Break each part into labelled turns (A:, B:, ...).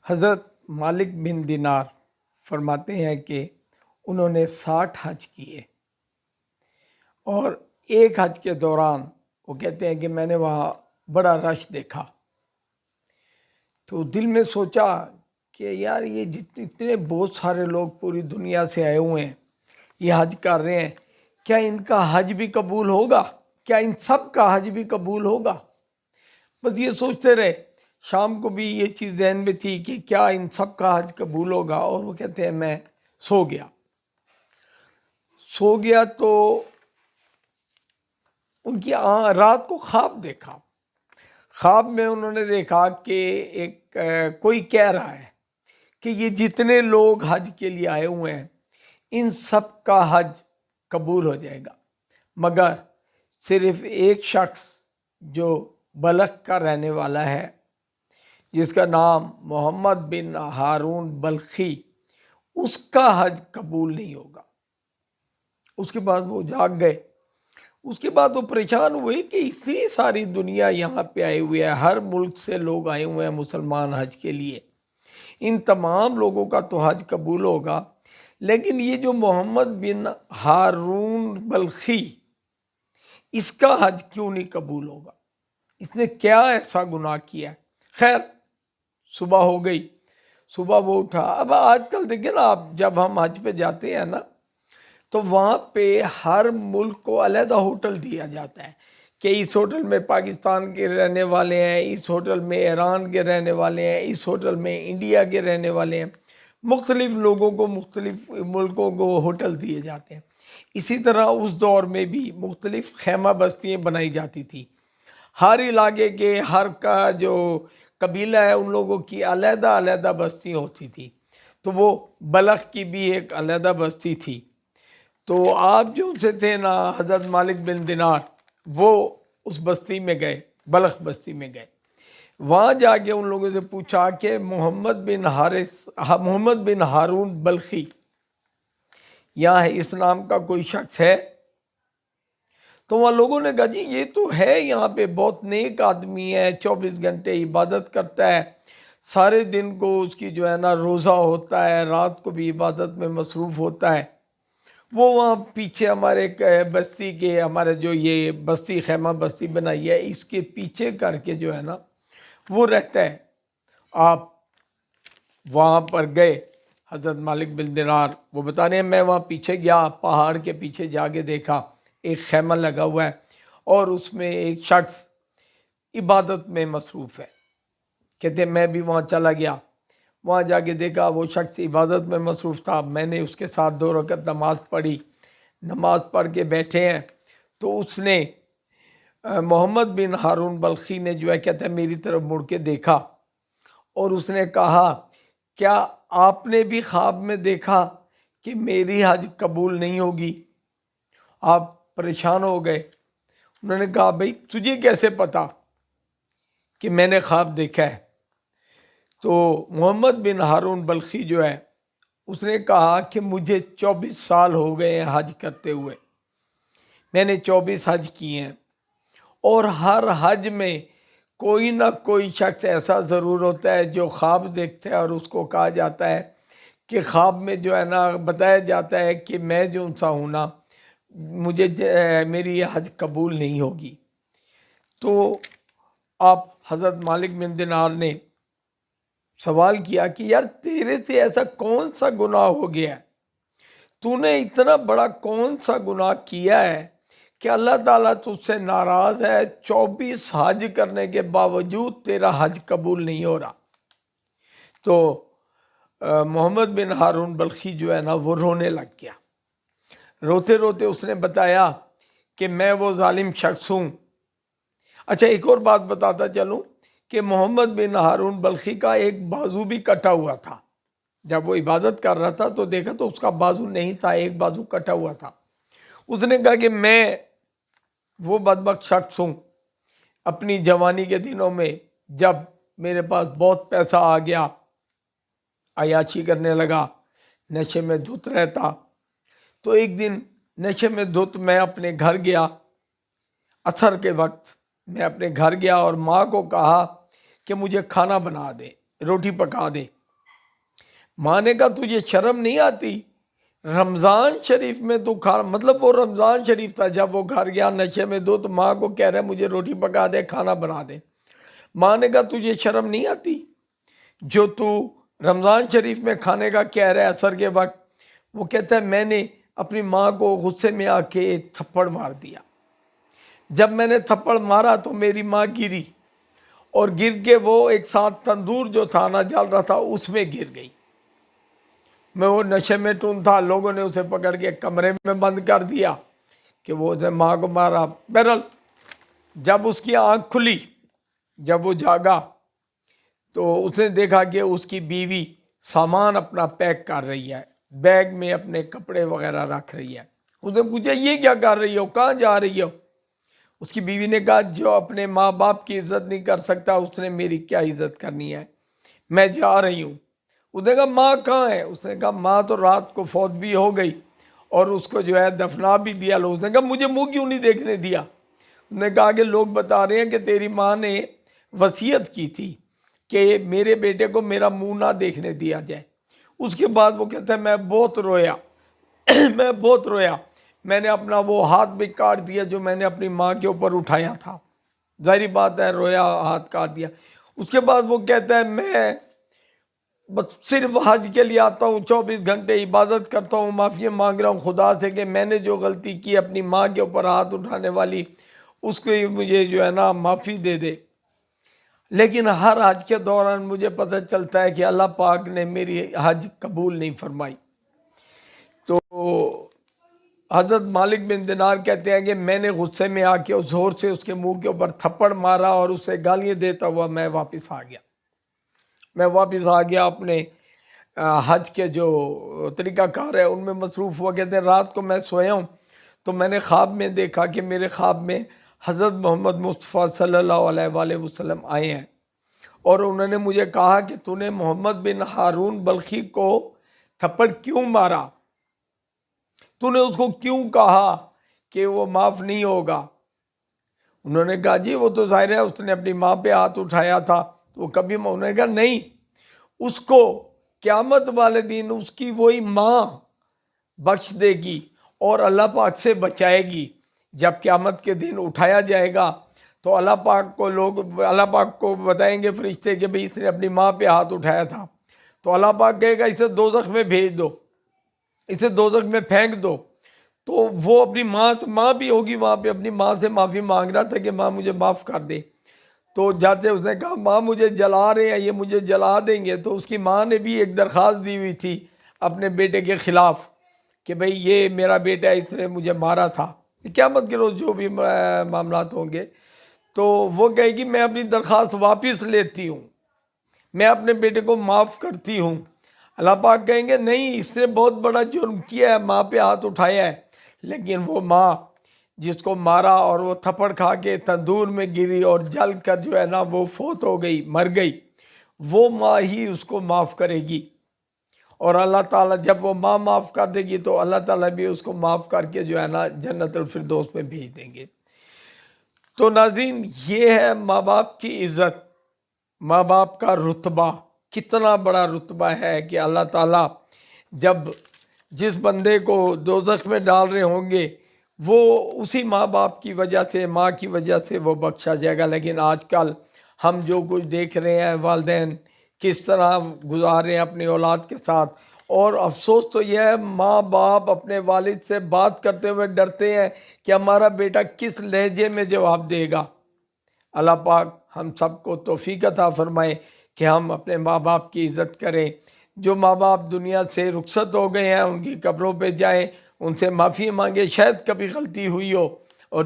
A: حضرت مالک بن دینار فرماتے ہیں کہ انہوں نے 60 حج کیے، اور ایک حج کے دوران وہ کہتے ہیں کہ میں نے وہاں بڑا رش دیکھا، تو دل میں سوچا کہ یار یہ اتنے بہت سارے لوگ پوری دنیا سے آئے ہوئے ہیں، یہ حج کر رہے ہیں، کیا ان کا حج بھی قبول ہوگا؟ کیا ان سب کا حج بھی قبول ہوگا؟ بس یہ سوچتے رہے۔ شام کو بھی یہ چیز ذہن میں تھی کہ کیا ان سب کا حج قبول ہوگا، اور وہ کہتے ہیں میں سو گیا تو ان کی رات کو خواب دیکھا۔ خواب میں انہوں نے دیکھا کہ کوئی کہہ رہا ہے کہ یہ جتنے لوگ حج کے لیے آئے ہوئے ہیں ان سب کا حج قبول ہو جائے گا، مگر صرف ایک شخص جو بلخ کا رہنے والا ہے، جس کا نام محمد بن ہارون بلخی، اس کا حج قبول نہیں ہوگا۔ اس کے بعد وہ جاگ گئے۔ اس کے بعد وہ پریشان ہوئے کہ اتنی ساری دنیا یہاں پہ آئے ہوئے ہے، ہر ملک سے لوگ آئے ہوئے ہیں مسلمان حج کے لیے، ان تمام لوگوں کا تو حج قبول ہوگا، لیکن یہ جو محمد بن ہارون بلخی، اس کا حج کیوں نہیں قبول ہوگا؟ اس نے کیا ایسا گناہ کیا؟ خیر، صبح ہو گئی، صبح وہ اٹھا۔ اب آج کل دیکھیں نا، آپ جب ہم حج پہ جاتے ہیں نا، تو وہاں پہ ہر ملک کو علیحدہ ہوٹل دیا جاتا ہے کہ اس ہوٹل میں پاکستان کے رہنے والے ہیں، اس ہوٹل میں ایران کے رہنے والے ہیں، اس ہوٹل میں انڈیا کے رہنے والے ہیں۔ مختلف لوگوں کو مختلف ملکوں کو ہوٹل دیے جاتے ہیں۔ اسی طرح اس دور میں بھی مختلف خیمہ بستیاں بنائی جاتی تھی۔ ہر علاقے کے ہر کا جو قبیلہ ہے ان لوگوں کی علیحدہ علیحدہ بستی ہوتی تھی، تو وہ بلخ کی بھی ایک علیحدہ بستی تھی۔ تو آپ جو سے تھے نا، حضرت مالک بن دینار، وہ اس بستی میں گئے، بلخ بستی میں گئے۔ وہاں جا کے ان لوگوں سے پوچھا کہ محمد بن ہارون بلخی یہاں ہے، اس نام کا کوئی شخص ہے؟ تو وہاں لوگوں نے کہا جی یہ تو ہے، یہاں پہ بہت نیک آدمی ہے، 24 گھنٹے عبادت کرتا ہے، سارے دن کو اس کی جو ہے نا روزہ ہوتا ہے، رات کو بھی عبادت میں مصروف ہوتا ہے۔ وہ وہاں پیچھے ہمارے بستی کے، ہمارے جو یہ بستی خیمہ بستی بنائی ہے، اس کے پیچھے کر کے جو ہے نا وہ رہتا ہے۔ آپ وہاں پر گئے، حضرت مالک بن دینار وہ بتا رہے ہیں میں وہاں پیچھے گیا، پہاڑ کے پیچھے جا کے دیکھا ایک خیمہ لگا ہوا ہے، اور اس میں ایک شخص عبادت میں مصروف ہے۔ کہتے ہیں میں بھی وہاں چلا گیا، وہاں جا کے دیکھا وہ شخص عبادت میں مصروف تھا۔ میں نے اس کے ساتھ 2 رکعت نماز پڑھی۔ نماز پڑھ کے بیٹھے ہیں تو اس نے محمد بن ہارون بلخی نے جو ہے کہتا ہے میری طرف مڑ کے دیکھا، اور اس نے کہا کیا آپ نے بھی خواب میں دیکھا کہ میری حج قبول نہیں ہوگی؟ آپ پریشان ہو گئے۔ انہوں نے کہا بھئی تجھے کیسے پتا کہ میں نے خواب دیکھا ہے؟ تو محمد بن ہارون بلخی جو ہے اس نے کہا کہ مجھے 24 سال ہو گئے ہیں حج کرتے ہوئے، میں نے 24 حج کیے ہیں، اور ہر حج میں کوئی نہ کوئی شخص ایسا ضرور ہوتا ہے جو خواب دیکھتا ہے، اور اس کو کہا جاتا ہے کہ خواب میں جو ہے نا بتایا جاتا ہے کہ میں جو سا ہوں نا، مجھے میری یہ حج قبول نہیں ہوگی۔ تو آپ حضرت مالک بن دینار نے سوال کیا کہ یار تیرے سے ایسا کون سا گناہ ہو گیا ہے، تو نے اتنا بڑا کون سا گناہ کیا ہے کہ اللہ تعالیٰ تجھ سے ناراض ہے، 24 حج کرنے کے باوجود تیرا حج قبول نہیں ہو رہا؟ تو محمد بن ہارون بلخی جو ہے نا وہ رونے لگ گیا۔ روتے روتے اس نے بتایا کہ میں وہ ظالم شخص ہوں۔ اچھا ایک اور بات بتاتا چلوں کہ محمد بن ہارون بلخی کا ایک بازو بھی کٹا ہوا تھا۔ جب وہ عبادت کر رہا تھا تو دیکھا تو اس کا بازو نہیں تھا، ایک بازو کٹا ہوا تھا۔ اس نے کہا کہ میں وہ بدبخت شخص ہوں، اپنی جوانی کے دنوں میں جب میرے پاس بہت پیسہ آ گیا، عیاشی کرنے لگا، نشے میں دھت رہتا، تو ایک دن نشے میں دھت میں اپنے گھر گیا، عصر کے وقت میں اپنے گھر گیا اور ماں کو کہا کہ مجھے کھانا بنا دے، روٹی پکا دے۔ ماں نے کہا تجھے شرم نہیں آتی؟ رمضان شریف میں تو کھا، مطلب وہ رمضان شریف تھا جب وہ گھر گیا نشے میں دو، تو ماں کو کہہ رہا ہے مجھے روٹی پکا دے، کھانا بنا دے۔ ماں نے کہا تجھے شرم نہیں آتی جو تو رمضان شریف میں کھانے کا کہہ رہا ہے عصر کے وقت؟ وہ کہتا ہے میں نے اپنی ماں کو غصے میں آ کے ایک تھپڑ مار دیا۔ جب میں نے تھپڑ مارا تو میری ماں گری، اور گر کے وہ ایک ساتھ تندور جو تھا نا جل رہا تھا اس میں گر گئی۔ میں وہ نشے میں ٹون تھا، لوگوں نے اسے پکڑ کے کمرے میں بند کر دیا کہ وہ اسے ماں کو مارا۔ بہرحال جب اس کی آنکھ کھلی، جب وہ جاگا تو اس نے دیکھا کہ اس کی بیوی سامان اپنا پیک کر رہی ہے، بیگ میں اپنے کپڑے وغیرہ رکھ رہی ہے۔ اس نے پوچھا یہ کیا کر رہی ہو، کہاں جا رہی ہو؟ اس کی بیوی نے کہا جو اپنے ماں باپ کی عزت نہیں کر سکتا اس نے میری کیا عزت کرنی ہے، میں جا رہی ہوں۔ اس نے کہا ماں کہاں ہے؟ اس نے کہا ماں تو رات کو فوت بھی ہو گئی اور اس کو جو ہے دفنا بھی دیا لوگ۔ اس نے کہا مجھے منہ کیوں نہیں دیکھنے دیا؟ اس نے کہا کہ لوگ بتا رہے ہیں کہ تیری ماں نے وصیت کی تھی کہ میرے بیٹے کو میرا منہ نہ دیکھنے دیا جائے۔ اس کے بعد وہ کہتا ہے میں بہت رویا میں بہت رویا، میں نے اپنا وہ ہاتھ بھی کاٹ دیا جو میں نے اپنی ماں کے اوپر اٹھایا تھا۔ ظاہری بات ہے رویا، ہاتھ کاٹ دیا۔ اس کے بعد وہ کہتا ہے میں بس صرف حج کے لیے آتا ہوں، 24 گھنٹے عبادت کرتا ہوں، معافی مانگ رہا ہوں خدا سے کہ میں نے جو غلطی کی اپنی ماں کے اوپر ہاتھ اٹھانے والی، اس کو مجھے جو ہے نا معافی دے دے۔ لیکن ہر حج کے دوران مجھے پتہ چلتا ہے کہ اللہ پاک نے میری حج قبول نہیں فرمائی۔ تو حضرت مالک بن دینار کہتے ہیں کہ میں نے غصے میں آ کے زور سے اس کے منہ کے اوپر تھپڑ مارا اور اسے گالیاں دیتا ہوا میں واپس آ گیا اپنے حج کے جو طریقہ کار ہے ان میں مصروف ہوا۔ کہتے ہیں رات کو میں سویا ہوں تو میں نے خواب میں دیکھا کہ میرے خواب میں حضرت محمد مصطفیٰ صلی اللہ علیہ وآلہ وسلم آئے ہیں، اور انہوں نے مجھے کہا کہ تو نے محمد بن ہارون بلخی کو تھپڑ کیوں مارا، تو نے اس کو کیوں کہا کہ وہ معاف نہیں ہوگا؟ انہوں نے کہا جی وہ تو ظاہر ہے اس نے اپنی ماں پہ ہاتھ اٹھایا تھا، وہ کبھی انہوں نے کہا نہیں، اس کو قیامت والے دن اس کی وہی ماں بخش دے گی اور اللہ پاک سے بچائے گی۔ جب قیامت کے دن اٹھایا جائے گا تو اللہ پاک کو بتائیں گے فرشتے کہ بھئی اس نے اپنی ماں پہ ہاتھ اٹھایا تھا، تو اللہ پاک کہے گا اسے دوزخ میں بھیج دو، اسے دوزخ میں پھینک دو۔ تو وہ اپنی ماں بھی ہوگی وہاں پہ، اپنی ماں سے معافی مانگ رہا تھا کہ ماں مجھے معاف کر دے، تو جاتے اس نے کہا ماں مجھے جلا رہے ہیں، یہ مجھے جلا دیں گے۔ تو اس کی ماں نے بھی ایک درخواست دی ہوئی تھی اپنے بیٹے کے خلاف کہ بھئی یہ میرا بیٹا ہے، اس نے مجھے مارا تھا۔ قیامت کے روز جو بھی معاملات ہوں گے تو وہ کہے گی میں اپنی درخواست واپس لیتی ہوں، میں اپنے بیٹے کو معاف کرتی ہوں۔ اللہ پاک کہیں گے نہیں، اس نے بہت بڑا جرم کیا ہے، ماں پہ ہاتھ اٹھایا ہے، لیکن وہ ماں جس کو مارا اور وہ تھپڑ کھا کے تندور میں گری اور جل کر جو ہے نا وہ فوت ہو گئی، مر گئی، وہ ماں ہی اس کو معاف کرے گی۔ اور اللہ تعالیٰ جب وہ ماں معاف کر دے گی تو اللہ تعالیٰ بھی اس کو معاف کر کے جو ہے نا جنت الفردوس میں بھیج دیں گے۔ تو ناظرین یہ ہے ماں باپ کی عزت، ماں باپ کا رتبہ کتنا بڑا رتبہ ہے کہ اللہ تعالیٰ جب جس بندے کو دوزخ میں ڈال رہے ہوں گے وہ اسی ماں باپ کی وجہ سے، ماں کی وجہ سے وہ بخشا جائے گا۔ لیکن آج کل ہم جو کچھ دیکھ رہے ہیں والدین کس طرح گزار رہے ہیں اپنی اولاد کے ساتھ، اور افسوس تو یہ ہے ماں باپ اپنے والد سے بات کرتے ہوئے ڈرتے ہیں کہ ہمارا بیٹا کس لہجے میں جواب دے گا۔ اللہ پاک ہم سب کو توفیق عطا فرمائے کہ ہم اپنے ماں باپ کی عزت کریں۔ جو ماں باپ دنیا سے رخصت ہو گئے ہیں ان کی قبروں پہ جائیں، ان سے معافی مانگے، شاید کبھی غلطی ہوئی ہو، اور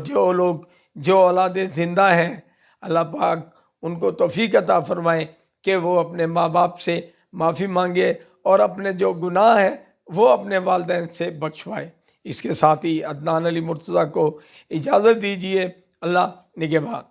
A: جو اولادیں زندہ ہیں اللہ پاک ان کو توفیق عطا فرمائے کہ وہ اپنے ماں باپ سے معافی مانگے اور اپنے جو گناہ ہیں وہ اپنے والدین سے بخشوائے۔ اس کے ساتھ ہی عدنان علی مرتضیٰ کو اجازت دیجیے۔ اللہ نگہبان۔